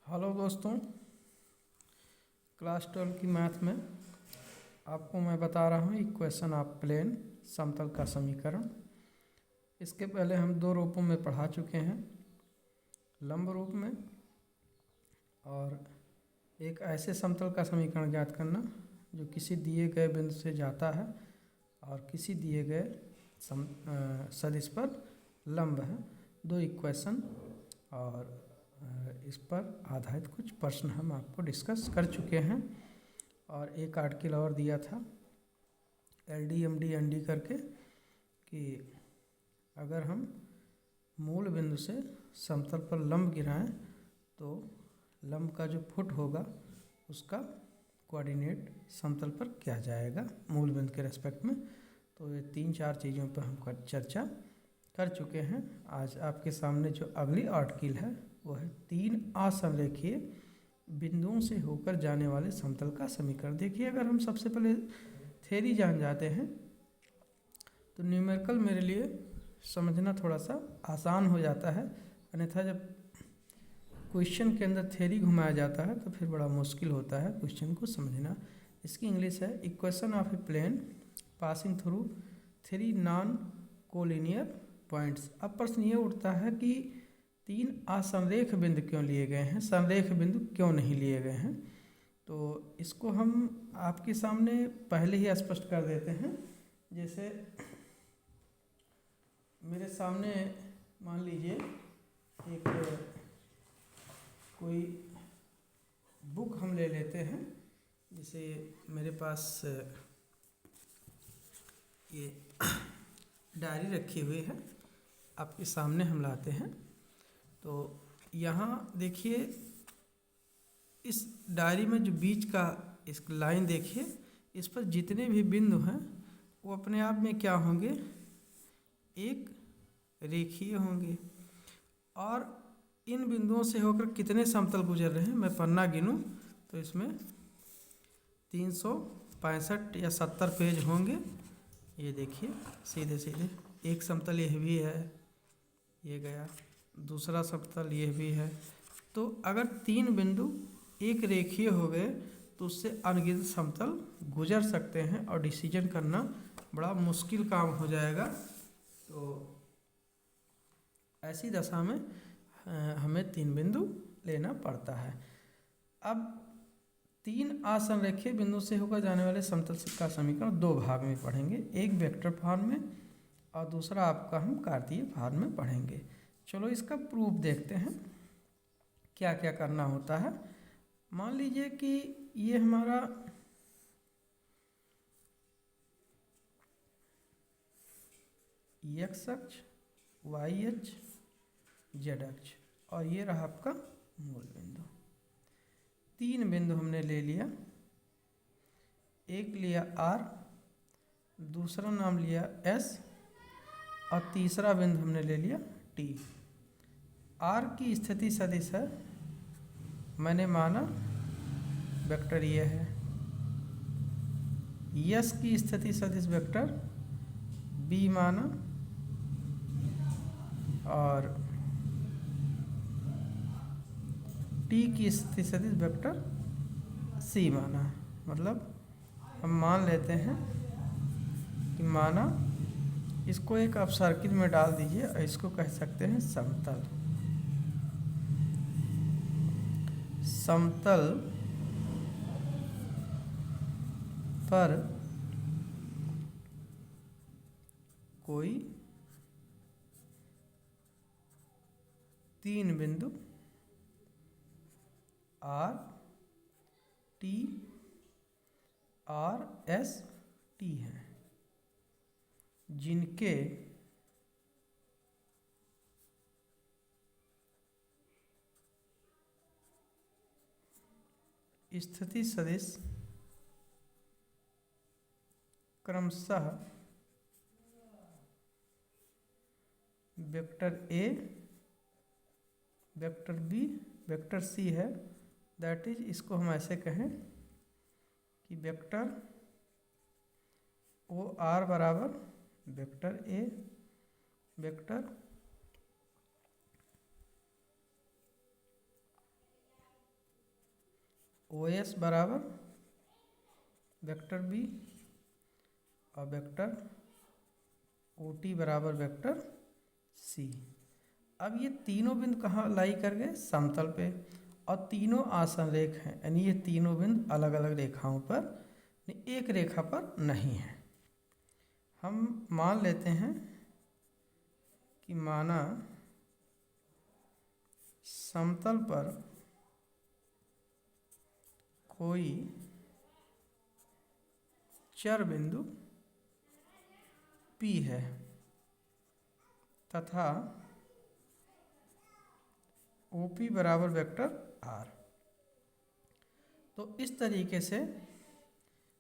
Hello दोस्तों, class 12 की math में आपको मैं बता रहा हूँ इक्वेशन ऑफ प्लेन समतल का समीकरण। इसके पहले हम दो रूपों में पढ़ा चुके हैं, लंब रूप में और एक ऐसे समतल का समीकरण ज्ञात करना जो किसी दिए गए बिंदु से जाता है और किसी दिए गए सदिश पर लंब है। दो इक्वेशन और इस पर आधारित कुछ प्रश्न हम आपको डिस्कस कर चुके हैं और एक आर्टिकल और दिया था LD MD ND करके कि अगर हम मूल बिंदु से समतल पर लंब गिराएं तो लंब का जो फुट होगा उसका कोऑर्डिनेट समतल पर क्या जाएगा मूल बिंदु के रेस्पेक्ट में। तो ये 3-4 चीज़ों पर हम चर्चा कर चुके हैं। आज आपके सामने जो अगली आर्टिकल है वो है 3 असंरेखीय बिंदुओं से होकर जाने वाले समतल का समीकरण। देखिए, अगर हम सबसे पहले थ्योरी जान जाते हैं तो न्यूमेरिकल मेरे लिए समझना थोड़ा सा आसान हो जाता है, अन्यथा जब क्वेश्चन के अंदर थ्योरी घुमाया जाता है तो फिर बड़ा मुश्किल होता है क्वेश्चन को समझना। इसकी इंग्लिश है equation of a plane passing through 3 non collinear points. अब प्रश्न ये उठता है कि 3 असंरेख बिंदु क्यों लिए गए हैं, संरेख बिंदु क्यों नहीं लिए गए हैं। तो इसको हम आपके सामने पहले ही स्पष्ट कर देते हैं। जैसे मेरे सामने मान लीजिए एक कोई बुक हम ले लेते हैं, जैसे मेरे पास ये डायरी रखी हुई है, आपके सामने हम लाते हैं। तो यहाँ देखिए, इस डायरी में जो बीच का इस लाइन देखिए, इस पर जितने भी बिंदु हैं वो अपने आप में क्या होंगे, एक रेखीय होंगे। और इन बिंदुओं से होकर कितने समतल गुजर रहे हैं, मैं पन्ना गिनूं तो इसमें 365 या 70 पेज होंगे। ये देखिए सीधे सीधे एक समतल यह भी है, ये गया, दूसरा समतल यह भी है। तो अगर 3 बिंदु एक रेखीय हो गए तो उससे अनगिनत समतल गुजर सकते हैं और डिसीजन करना बड़ा मुश्किल काम हो जाएगा। तो ऐसी दशा में हमें 3 बिंदु लेना पड़ता है। अब 3 असंरेखीय बिंदु से होकर जाने वाले समतल का समीकरण 2 भाग में पढ़ेंगे, एक वेक्टर फॉर्म में और दूसरा आपका हम कार्तीय फॉर्म में पढ़ेंगे। चलो इसका प्रूफ देखते हैं क्या क्या करना होता है। मान लीजिए कि ये हमारा x अक्ष, y अक्ष, z अक्ष और ये रहा आपका मूल बिंदु। 3 बिंदु हमने ले लिया, एक लिया R, दूसरा नाम लिया S और तीसरा बिंदु हमने ले लिया T। R की स्थिति सदिश है, मैंने माना वेक्टर ये है। S की स्थिति सदिश वेक्टर B माना और T की स्थिति सदिश वेक्टर C माना। मतलब हम मान लेते हैं कि माना इसको एक आप सर्किल में डाल दीजिए और इसको कह सकते हैं समतल। समतल पर कोई 3 बिंदु R, T और S T हैं, जिनके स्थिति सदिश क्रमशः vector A, vector B, vector C है। दैट इज, इसको हम ऐसे कहें कि वेक्टर OR बराबर vector A, vector O S बराबर वेक्टर बी और वेक्टर ओ टी बराबर वेक्टर सी। अब ये तीनों बिंदु कहाँ लाई कर गए? समतल पे, और तीनों आसनरेख हैं, यानी ये तीनों बिंदु अलग अलग रेखाओं पर, एक रेखा पर नहीं है। हम मान लेते हैं कि माना समतल पर कोई चर बिंदु P है तथा OP बराबर वेक्टर R। तो इस तरीके से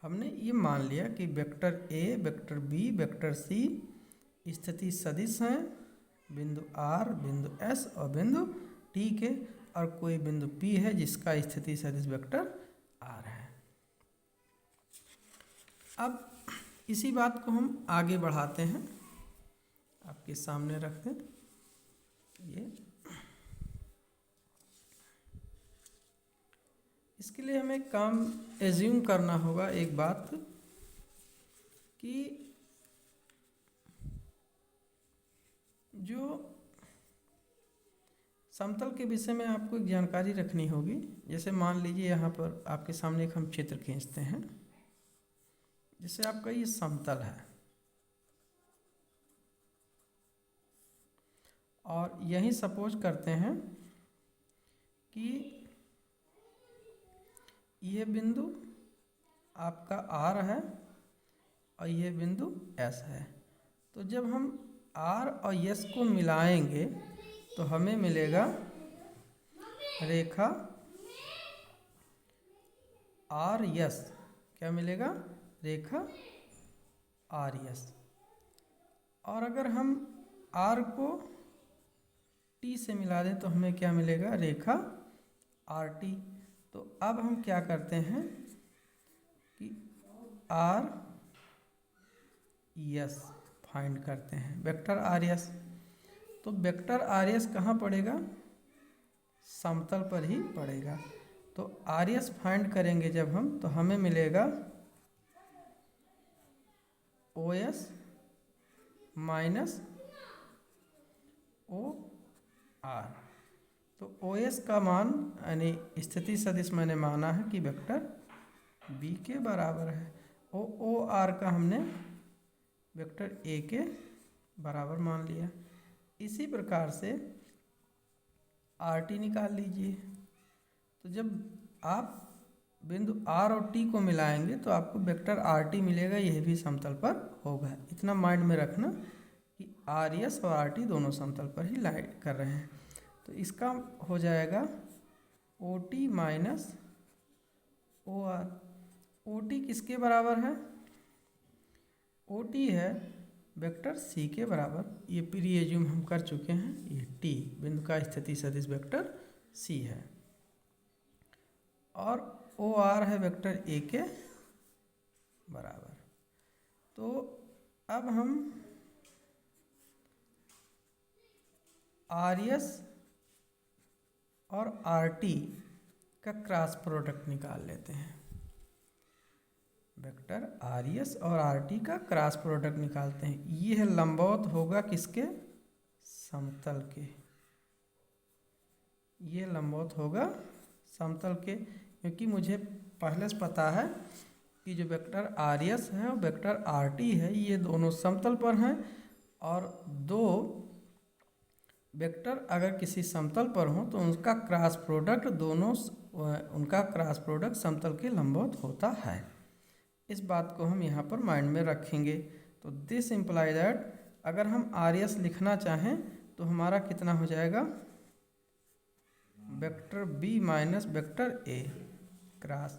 हमने ये मान लिया कि vector A, vector B, vector C स्थिति सदिश हैं बिंदु R, बिंदु S और बिंदु T के, और कोई बिंदु P है जिसका स्थिति सदिश वेक्टर R है। अब इसी बात को हम आगे बढ़ाते हैं, आपके सामने रखते हैं। ये इसके लिए हमें काम एज्यूम करना होगा एक बात कि जो समतल के विषय में आपको एक जानकारी रखनी होगी। जैसे मान लीजिए यहाँ पर आपके सामने एक हम चित्र खींचते हैं, जैसे आपका ये समतल है और यही सपोज करते हैं कि ये बिंदु आपका R है और ये बिंदु S है। तो जब हम R और S को मिलाएंगे तो हमें मिलेगा रेखा RS। क्या मिलेगा? रेखा RS। और अगर हम R को T से मिला दें तो हमें क्या मिलेगा? रेखा RT। तो अब हम क्या करते हैं कि RS फाइंड करते हैं, वेक्टर RS। तो वेक्टर RS कहाँ पड़ेगा? समतल पर ही पड़ेगा। तो RS फाइंड करेंगे जब हम, तो हमें मिलेगा OS माइनस OR। तो OS का मान यानी स्थिति सदिश मैंने माना है कि वेक्टर B के बराबर है, OR का हमने वेक्टर A के बराबर मान लिया। इसी प्रकार से RT निकाल लीजिए। तो जब आप बिंदु R और T को मिलाएंगे तो आपको वेक्टर RT मिलेगा, यह भी समतल पर होगा। इतना माइंड में रखना कि RS और RT दोनों समतल पर ही लाई कर रहे हैं। तो इसका हो जाएगा OT माइनस OR। OT किसके बराबर है? OT है वेक्टर C के बराबर। ये प्री एज्यूम हम कर चुके हैं। ये T बिंदु का स्थिति सदिश वेक्टर C है और OR है वेक्टर A के बराबर। तो अब हम RS और RT का क्रॉस प्रोडक्ट निकाल लेते हैं। वेक्टर RS और RT का क्रॉस प्रोडक्ट निकालते हैं। ये है लंबवत होगा किसके? समतल के। ये लंबवत होगा समतल के, क्योंकि मुझे पहले से पता है कि जो वेक्टर RS है और वेक्टर RT है ये दोनों समतल पर हैं, और दो वेक्टर अगर किसी समतल पर हो तो उनका क्रॉस प्रोडक्ट उनका क्रॉस प्रोडक्ट समतल के लंबवत होता है। इस बात को हम यहाँ पर माइंड में रखेंगे। तो दिस इम्प्लाई दैट अगर हम RS लिखना चाहें तो हमारा कितना हो जाएगा? Vector B minus vector A cross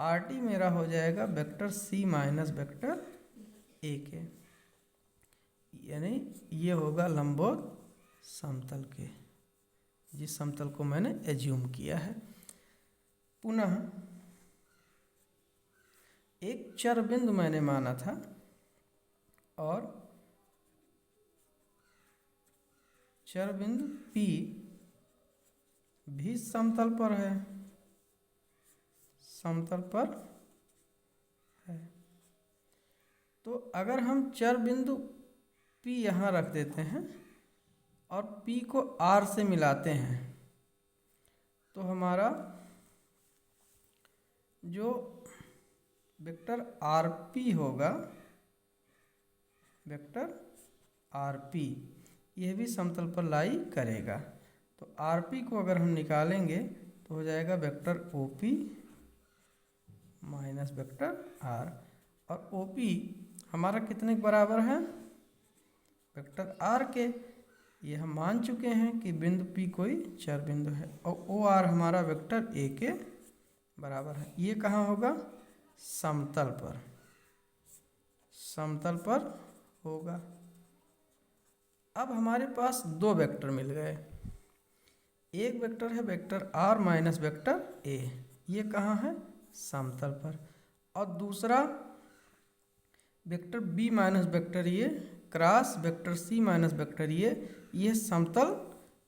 RT मेरा हो जाएगा vector C minus vector A के, यानी ये होगा लंबवत समतल के, जिस समतल को मैंने एज्यूम किया है। पुनः एक चर बिंदु मैंने माना था और चर बिंदु P भी समतल पर है। समतल पर है। तो अगर हम चर बिंदु P यहाँ रख देते हैं और P को R से मिलाते हैं तो हमारा जो वेक्टर RP होगा, वेक्टर RP यह भी समतल पर लाई करेगा। तो RP को अगर हम निकालेंगे तो हो जाएगा vector OP minus vector R, और OP हमारा कितने के बराबर है, वेक्टर R के। ये हम मान चुके हैं कि बिंदु P कोई चर बिंदु है, और OR हमारा वेक्टर A के बराबर है। ये कहाँ होगा, समतल पर, समतल पर होगा। अब हमारे पास दो वेक्टर मिल गए, एक वेक्टर है vector R minus vector A, ये कहाँ है, समतल पर, और दूसरा vector B minus vector A cross vector C minus vector A, ये समतल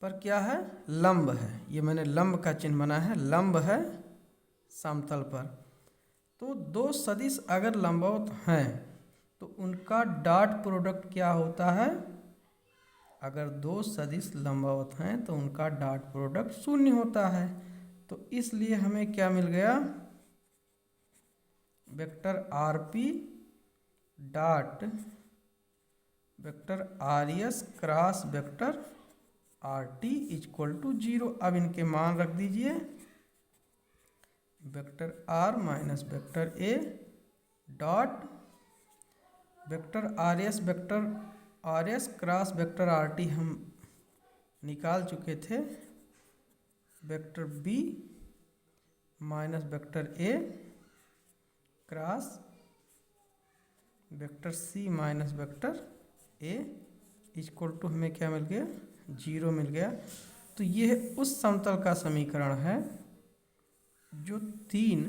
पर क्या है, लंब है। ये मैंने लंब का चिन्ह बना है, लंब है समतल पर। तो दो सदिश अगर लंबवत हैं तो उनका डॉट प्रोडक्ट क्या होता है, अगर दो सदिश लंबवत हैं तो उनका डॉट प्रोडक्ट शून्य होता है। तो इसलिए हमें क्या मिल गया, vector RP dot vector RS cross vector RT equal to 0। अब इनके मान रख दीजिए, vector R minus vector A dot vector RS cross vector RT हम निकाल चुके थे, vector B minus vector A cross vector C minus vector A equal to हमें क्या मिल गया, 0 मिल गया। तो यह उस समतल का समीकरण है जो तीन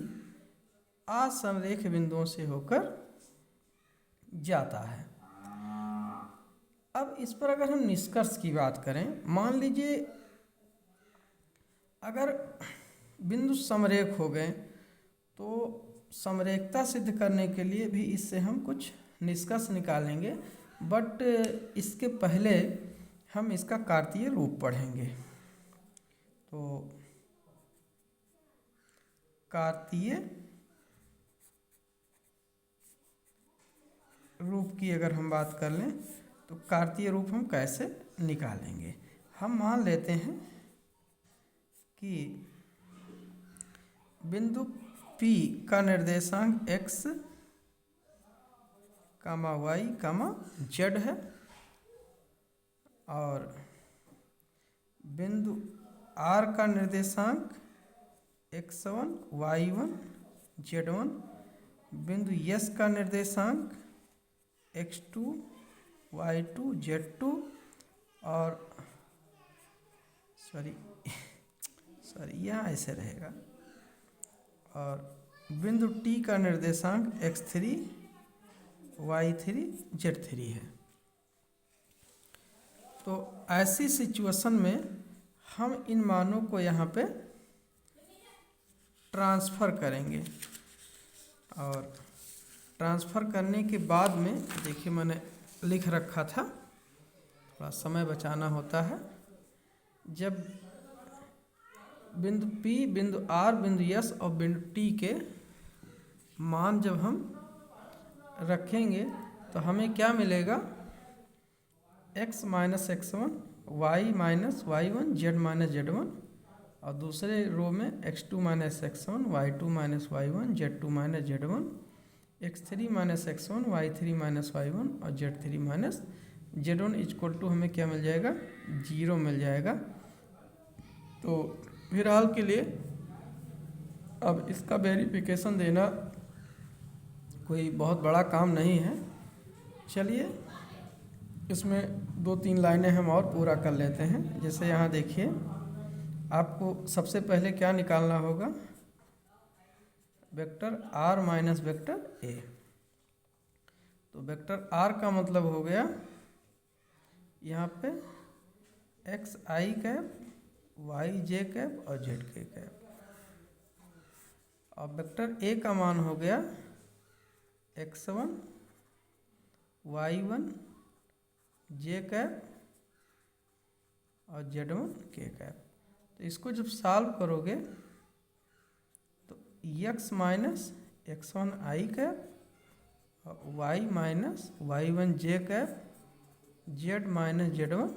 असमरेख बिंदुओं से होकर जाता है। अब इस पर अगर हम निष्कर्ष की बात करें, मान लीजिए अगर बिंदु समरेख हो गए तो समरेखता सिद्ध करने के लिए भी इससे हम कुछ निष्कर्ष निकालेंगे, बट इसके पहले हम इसका कार्तीय रूप पढ़ेंगे। तो कार्तीय रूप की अगर हम बात कर लें तो कार्तीय रूप हम कैसे निकालेंगे। हम मान लेते हैं कि बिंदु P का निर्देशांक x, y, z है, और बिंदु R का निर्देशांक x1, y1, z1, बिंदु S का निर्देशांक x2, y2, z2, और सॉरी यहाँ ऐसे रहेगा, और बिंदु T का निर्देशांक x3, y3, z3 है। तो ऐसी सिचुएशन में हम इन मानों को यहाँ पे ट्रांसफ़र करेंगे, और ट्रांसफ़र करने के बाद में देखिए मैंने लिख रखा था, थोड़ा समय बचाना होता है। जब बिंदु P, बिंदु R, बिंदु S और बिंदु T के मान जब हम रखेंगे तो हमें क्या मिलेगा, x minus x1, y minus y1, z minus z1, और दूसरे रो में x2 minus x1, y2 minus y1, z2 minus z1, x3 minus x1, y3 minus y1 और z3 minus z1 equal to हमें क्या मिल जाएगा, 0 मिल जाएगा। तो फिलहाल के लिए अब इसका वेरिफिकेशन देना कोई बहुत बड़ा काम नहीं है। चलिए इसमें 2-3 लाइनें हम और पूरा कर लेते हैं। जैसे यहाँ देखिए, आपको सबसे पहले क्या निकालना होगा, vector R minus vector A। तो वेक्टर R का मतलब हो गया यहाँ पे x I cap, y j cap और z k कैप, अब वेक्टर ए का मान हो गया x1 y1 j कैप और z1 k कैप। तो इसको जब सॉल्व करोगे तो x minus x1 i cap और y minus y1 j cap z minus z1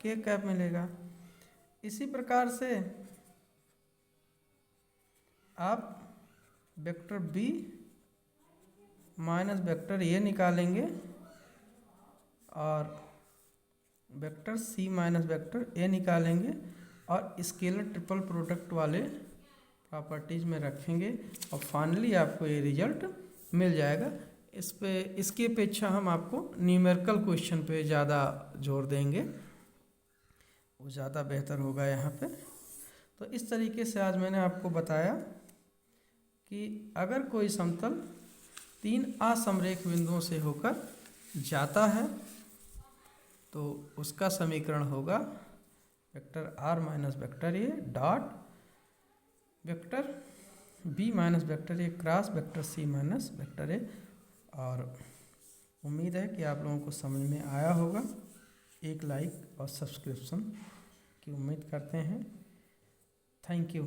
k cap मिलेगा। इसी प्रकार से आप vector b minus vector a निकालेंगे और vector c minus vector a निकालेंगे और स्केलर ट्रिपल प्रोडक्ट वाले प्रॉपर्टीज में रखेंगे और फाइनली आपको ये रिजल्ट मिल जाएगा। इसकी अपेक्षा हम आपको न्यूमेरिकल क्वेश्चन पे ज़्यादा जोर देंगे, वो ज़्यादा बेहतर होगा यहाँ पे। तो इस तरीके से आज मैंने आपको बताया कि अगर कोई समतल 3 असमरेख बिंदुओं से होकर जाता है तो उसका समीकरण होगा vector r minus vector a dot vector b minus vector a cross vector c minus vector a। और उम्मीद है कि आप लोगों को समझ में आया होगा। एक लाइक और सब्सक्रिप्शन की उम्मीद करते हैं। Thank you.